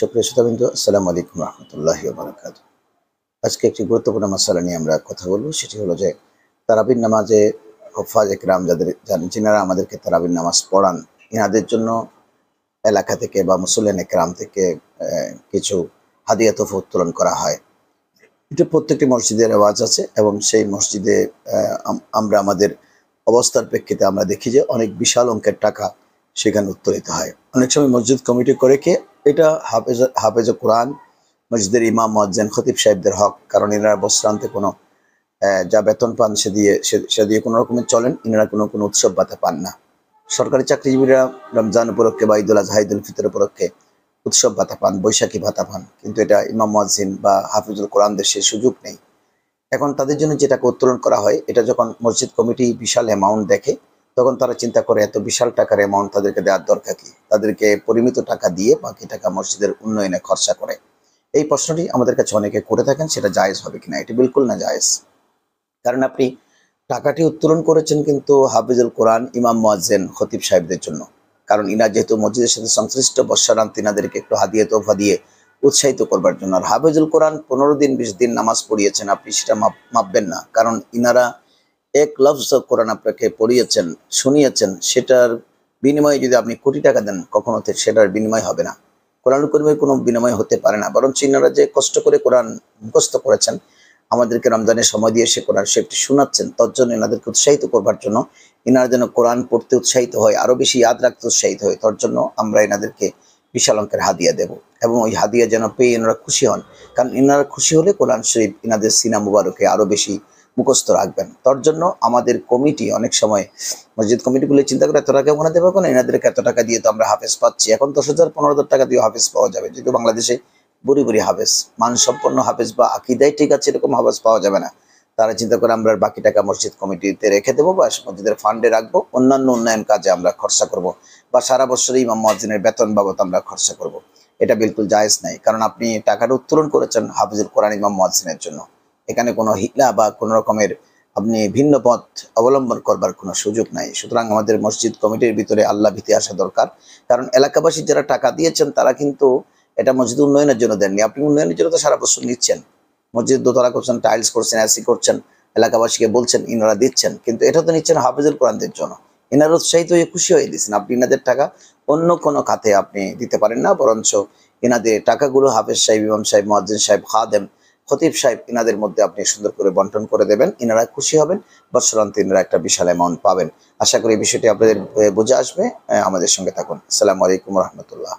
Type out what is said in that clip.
সুপ্রিয় শ্রোতাবৃন্দ, আসসালামু আলাইকুম রহমতুল্লাহি ওয়া বারাকাতুহু। আজকে একটি গুরুত্বপূর্ণ মাসআলা নিয়ে আমরা কথা বলব। সেটি হলো যে তারাবির নামাজে হুফাজ একরাম যাদের যিনারা আমাদেরকে তারাবির নামাজ পড়ান, ইনাদের জন্য এলাকা থেকে বা মুসল্লিয়ান একরাম থেকে কিছু হাদিয়া তোহফা উত্তোলন করা হয়। এটা প্রত্যেকটি মসজিদের রেওয়াজ আছে এবং সেই মসজিদে আমরা আমাদের অবস্থার প্রেক্ষিতে আমরা দেখি যে অনেক বিশাল অঙ্কের টাকা সেখানে উত্তোলিত হয়। অনেক সময় মসজিদ কমিটি করে কি এটা হাফেজ কোরআন, মসজিদের ইমাম, মুয়াজ্জিন, খতিব সাহেবদের হক। কারণ এনারা বস্ত্রান্তে কোনো যা বেতন পান সে দিয়ে কোনো রকমের চলেন, এনারা কোনো উৎসব ভাতা পান না। সরকারি চাকরিজীবীরা রমজান উপলক্ষে বা ঈদুল আজহা, ঈদুল ফিতর উপলক্ষে উৎসব ভাতা পান, বৈশাখী ভাতা পান, কিন্তু এটা ইমাম, মুয়াজ্জিন বা হাফিজুল কোরআনদের সেই সুযোগ নেই। এখন তাদের জন্য যে টাকা উত্তোলন করা হয়, এটা যখন মসজিদ কমিটি বিশাল অ্যামাউন্ট দেখে, তখন তারা চিন্তা করে এত বিশাল টাকার অ্যামাউন্ট তাদেরকে দেওয়ার দরকার কি, তাদেরকে পরিমিত টাকা দিয়ে বাকি টাকা মসজিদের উন্নয়নে খরচা করে। এই প্রশ্নটি আমাদের কাছে অনেকে করে থাকেন, সেটা জায়েজ হবে কিনা? এটি বিলকুল না জায়েজ। কারণ আপনি টাকাটি উত্তোলন করেছেন কিন্তু হাফিজুল কোরআন, ইমাম, মুয়াজ্জিন, খতিব সাহেবদের জন্য। কারণ ইনা যেহেতু মসজিদের সাথে সংশ্লিষ্ট, বর্ষারান্ত ইনাদেরকে একটু হাদিয়া তোহফা দিয়ে উৎসাহিত করবার জন্য। আর হাফিজুল কোরআন 15 দিন 20 দিন নামাজ পড়িয়েছেন, আপনি সেটা মাপবেন না। কারণ ইনারা এক লফজ কোরআন আপনাকে পড়িয়েছেন, শুনিয়েছেন, সেটার বিনিময়ে যদি আপনি কোটি টাকা দেন, কখনো সেটার বিনিময় হবে না। কোরআনুল কারীমের কোনো বিনিময় হতে পারে না। বরঞ্চ ইনারা যে কষ্ট করে কোরআন মুখস্থ করেছেন, আমাদেরকে রমজানের সময় দিয়ে সে কোরআন শরীফটি শোনাচ্ছেন, তার জন্য এনাদেরকে উৎসাহিত করবার জন্য, এনারা যেন কোরআন পড়তে উৎসাহিত হয়, আরও বেশি ইয়াদ রাখতে উৎসাহিত হয়, তার জন্য আমরা এনাদেরকে বিশাল অঙ্কের হাদিয়া দেব। এবং ওই হাদিয়া যেন পেয়ে এনারা খুশি হন। কারণ এনারা খুশি হলে কোরআন শরীফ এনাদের সিনা মুবারকে আরও বেশি মুখস্থ রাখবেন। তার জন্য আমাদের কমিটি অনেক সময়, মসজিদ কমিটিগুলো চিন্তা করে এত টাকা ওখানে দেবো, কোনো এনাদেরকে এত টাকা দিয়ে তো আমরা হাফেজ পাচ্ছি। এখন 10,000 15,000 টাকা দিয়ে হাফেজ পাওয়া যাবে, যেহেতু বাংলাদেশে বুড়ি বুড়ি হাফেজ, মানসম্পন্ন হাফেজ বা আকিদায় ঠিক আছে এরকম হাফেজ পাওয়া যাবে না। তারা চিন্তা করে আমরা বাকি টাকা মসজিদ কমিটিতে রেখে দেবো বা মসজিদের ফান্ডে রাখবো, অন্যান্য উন্নয়ন কাজে আমরা খরচা করব, বা সারা বছরই ইমাম মুয়াজ্জিনের বেতন বাবদ আমরা খরচা করব। এটা বিলকুল জায়েজ নাই। কারণ আপনি টাকাটা উত্তোলন করেছেন হাফিজুল কোরআন, ইমাম, মুয়াজ্জিনের জন্য। এখানে কোনো হিলা বা কোনো রকমের আপনি ভিন্ন পথ অবলম্বন করবার কোনো সুযোগ নাই। সুতরাং আমাদের মসজিদ কমিটির ভিতরে আল্লাহ ভীতি আসা দরকার। কারণ এলাকাবাসী যারা টাকা দিয়েছেন, তারা কিন্তু এটা মসজিদ উন্নয়নের জন্য দেননি। আপনি উন্নয়নের জন্য তো সারা বছর নিচ্ছেন, মসজিদ দোতলা করছেন, টাইলস করছেন, এসি করছেন, এলাকাবাসীকে বলছেন, ইনারা দিচ্ছেন, কিন্তু এটা তো নিচ্ছেন হাফিজুল কোরআনদের জন্য। ইনারা উৎসাহিত হয়ে খুশি হয়ে দিচ্ছেন। আপনি ইনাদের টাকা অন্য কোনো খাতে আপনি দিতে পারেন না, বরঞ্চ ইনাদের টাকাগুলো হাফেজ সাহেব, ইমাম সাহেব, মুয়াজ্জিন সাহেব, খাদেম, খতিব সাহেব, ইনাদের মধ্যে আপনি সুন্দর করে বন্টন করে দেবেন। ইনারা খুশি হবেন, বৎসরান্তে ইনারা একটা বিশাল অ্যামাউন্ট পাবেন। আশা করি এই বিষয়টি আপনাদের বুঝে আসবে। আমাদের সঙ্গে থাকুন। আসসালামু আলাইকুম রহমতুল্লাহ।